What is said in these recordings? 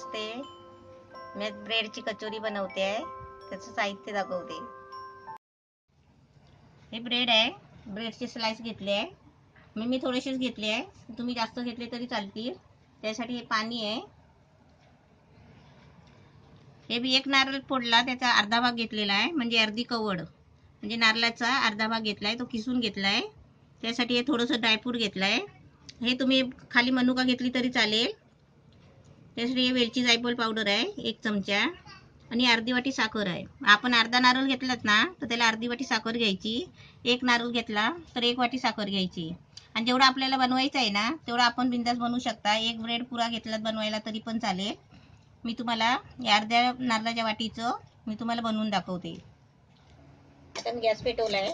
नमस्ते. मी ब्रेडची कचोरी बनवते आहे. त्याचं साहित्य दाखवते. हे ब्रेड आहे. ब्रेडचे स्लाइस घेतले आहे. मी थोडेसेच घेतले आहे. तुम्ही जास्त घेतले तरी चालतील. त्यासाठी हे पाणी आहे. हे बी एक नारळ फोडला, त्याचा अर्धा भाग घेतलेला आहे, म्हणजे अर्धी कवड, म्हणजे नारळाचा अर्धा भाग घेतलाय, तो किसून घेतलाय. त्यासाठी हे थोडंसं ड्रायफ्रूट घेतलाय. हे तुम्ही खाली मनुका घेतली तरी चालेल. त्यासाठी हे वेलची जायफळ पावडर आहे 1 चमचा आणि अर्धी वाटी साखर आहे. आपण अर्धा नारळ घेतलात ना तर त्याला अर्धी वाटी साखर घ्यायची. 1 नारळ घेतला तर 1 वाटी साखर घ्यायची. आणि जेवढा आपल्याला बनवायचं आहे ना तेवढा आपण बिंदास बनवू शकता. 1 ब्रेड पुरा घेतलात बनवायला तरी पण चालेल. मी तुम्हाला या अर्ध्या नारळाच्या वाटीचं मी तुम्हाला बनवून दाखवते. आता मी गॅस पेटवलाय.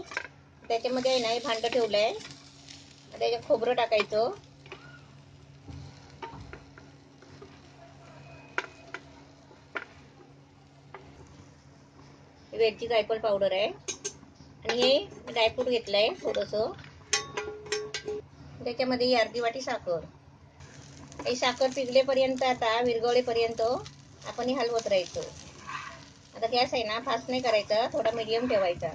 त्याच्यामध्ये आहे ना हे भांडं ठेवलंय. त्याच्यात खोबरं टाकायचं. वेलची जायफळ पावडर आहे आणि हे ड्रायफ्रूट घेतलंय थोडंसं. त्याच्यामध्ये अर्धी वाटी साखर. ही साखर पिघलेपर्यंत, आता विरघळेपर्यंत आपण हलवत राहायचं. आता गॅस आहे ना फास्ट नाही करायचा, थोडा मीडियम ठेवायचा.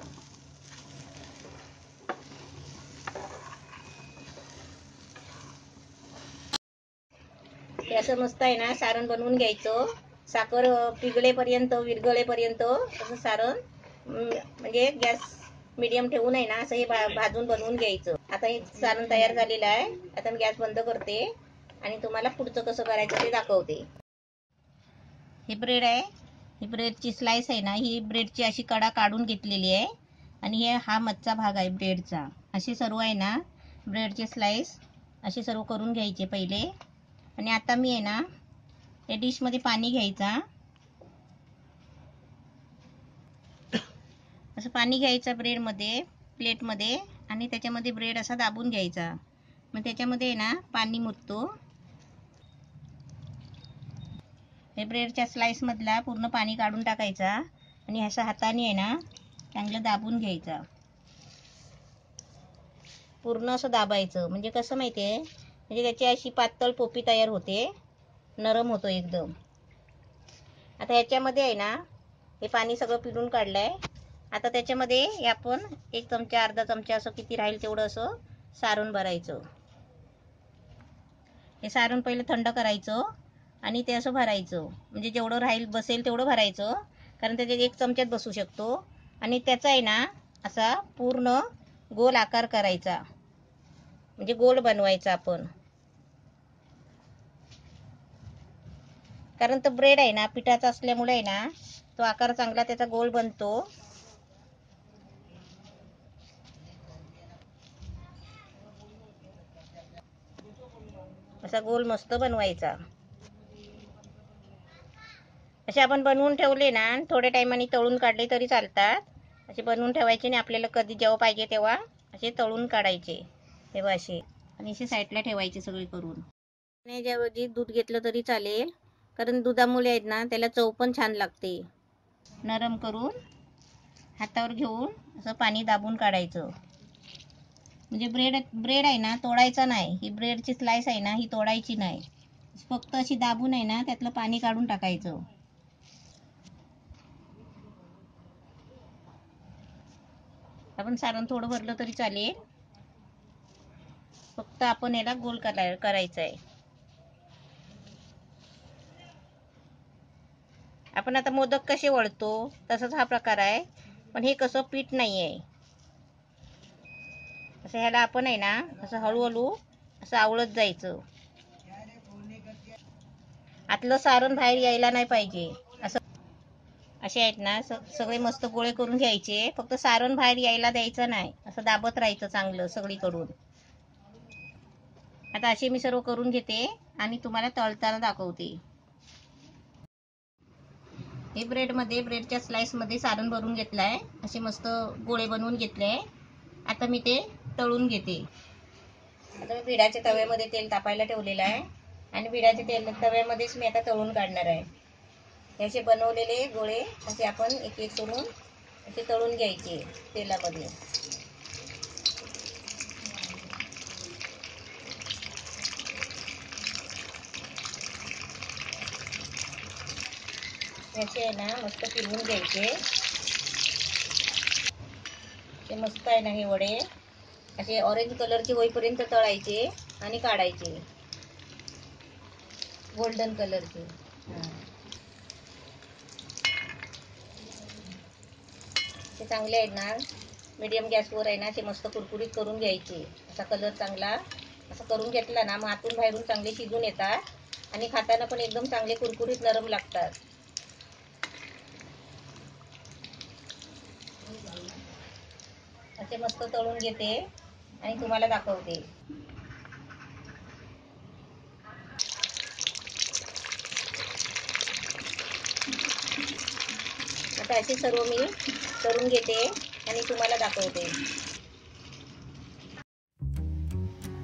हे असं मस्त आहे ना सारण बनवून घ्यायचं. साखर पिघलेपर्यंत, विरघळेपर्यंत असं सारण, म्हणजे गॅस मीडियम ठेवून आहे ना असं हे भाजून बनवून घ्यायचं. आता हे सारण तयार झालेलं आहे. आता मी गॅस बंद करते आणि तुम्हाला पुढचं कसं करायचं ते दाखवते. हे ब्रेड आहे. ही ब्रेडची स्लाइस आहे ना, ही ब्रेडची अशी कडा काढून घेतलेली आहे आणि हा मधचा भाग आहे ब्रेडचा. असे सर्व आहे ना ब्रेडचे स्लाइस असे सर्व करून घ्यायचे पहिले. आणि आता मी आहे ना या डिशमध्ये पाणी घ्यायचा. असं पाणी घ्यायचं ब्रेडमध्ये, प्लेटमध्ये, आणि त्याच्यामध्ये ब्रेड असा दाबून घ्यायचा. मग त्याच्यामध्ये आहे ना पाणी मुरतो. हे ब्रेडच्या स्लाइस मधला पूर्ण पाणी काढून टाकायचा आणि असं हाताने आहे ना चांगलं दाबून घ्यायचा. पूर्ण असं दाबायचं. म्हणजे कसं माहितीये, म्हणजे त्याची अशी पातळ पोपी तयार होते, नरम होतो एकदम. आता ह्याच्यामध्ये आहे ना हे पाणी सगळं पिळून काढलंय. आता त्याच्यामध्ये आपण 1 चमचा, अर्धा चमचा, असं किती राहील तेवढं असं सारण भरायचं. हे सारण पहिले थंड करायचं आणि ते असं भरायचं. म्हणजे जेवढं राहील बसेल तेवढं भरायचं, कारण त्याच्यात 1 चमच्यात बसू शकतो. आणि त्याचा आहे ना असा पूर्ण गोल आकार करायचा, म्हणजे गोल बनवायचा आपण. कारण तो ब्रेड आहे ना पिठाचा असल्यामुळे आहे ना तो आकार चांगला त्याचा गोल बनतो. असा गोल मस्त बनवायचा. असे आपण बनवून ठेवले ना, थोड्या टायमाने तळून काढले तरी चालतात. असे बनवून ठेवायचे आणि आपल्याला कधी जेव्हा पाहिजे तेव्हा असे तळून काढायचे. तेव्हा असे आणि असे साईडला ठेवायचे सगळे करून. त्याऐवजी दूध घेतलं तरी चालेल, कारण दुधामुळे आहेत ना त्याला चव पण छान लागते. नरम करून हातावर घेऊन असं पाणी दाबून काढायचं. म्हणजे ब्रेड आहे ना तोडायचा नाही. ही ब्रेडची स्लाइस आहे ना ही तोडायची नाही, फक्त अशी दाबून आहे ना त्यातलं पाणी काढून टाकायचं. आपण सारण थोडं भरलं तरी चालेल, फक्त आपण याला गोल करायचं आहे. आपण आता मोदक कसे वळतो तसंच हा प्रकार आहे, पण हे कसं पीठ नाही आहे. असं ह्याला आपण आहे ना असं हळूहळू असं आवळत जायचं. आतलं सारण बाहेर यायला नाही पाहिजे. असं असे आहेत ना सगळे मस्त गोळे करून घ्यायचे, फक्त सारण बाहेर यायला द्यायचं नाही. असं दाबत राहायचं चांगलं सगळीकडून. आता असे मी सर्व करून घेते आणि तुम्हाला तळताना दाखवते. हे ब्रेडच्या स्लाइस मध्ये सारण भरून घेतलंय. असे मस्त गोळे बनवून घेतले. आता मी ते तळून घेते. आता मी भिडाच्या तव्यामध्ये तेल तापायला ठेवलेलं आहे आणि भिडाच्या तव्यामध्येच मी आता तळून काढणार आहे. हे असे बनवलेले गोळे असे आपण एक एक करून असे तळून घ्यायचे तेलामध्ये. ह्याचे आहे ना मस्त फिरवून घ्यायचे. ते मस्त आहे ना हे वडे असे ऑरेंज कलरचे होईपर्यंत तळायचे आणि काढायचे गोल्डन कलरचे. ते चांगले आहेत ना, मीडियम गॅसवर आहे ना ते मस्त कुरकुरीत करून घ्यायचे. असा कलर चांगला असं करून घेतला ना मग आतून बाहेरून चांगले शिजून येतात आणि खाताना पण एकदम चांगले कुरकुरीत नरम लागतात. असे मस्त तळून घेते आणि तुम्हाला दाखवते. आता असे सर्व मी तळून घेते आणि तुम्हाला दाखवते.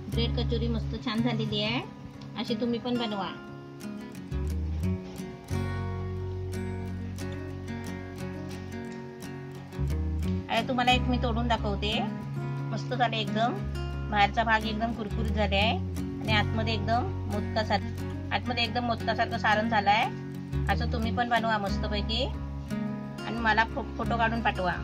ब्रेड कचोरी मस्त छान झालेली आहे. अशी तुम्ही पण बनवा. आता तुम्हाला एक मी तोडून दाखवते. मस्त झाले एकदम. बाहेरचा भाग एकदम कुरकुरीत झाले आहे आणि आतमध्ये एकदम मोदकासारखं सारण झालंय. असं तुम्ही पण बनवा मस्तपैकी आणि मला फोटो काढून पाठवा.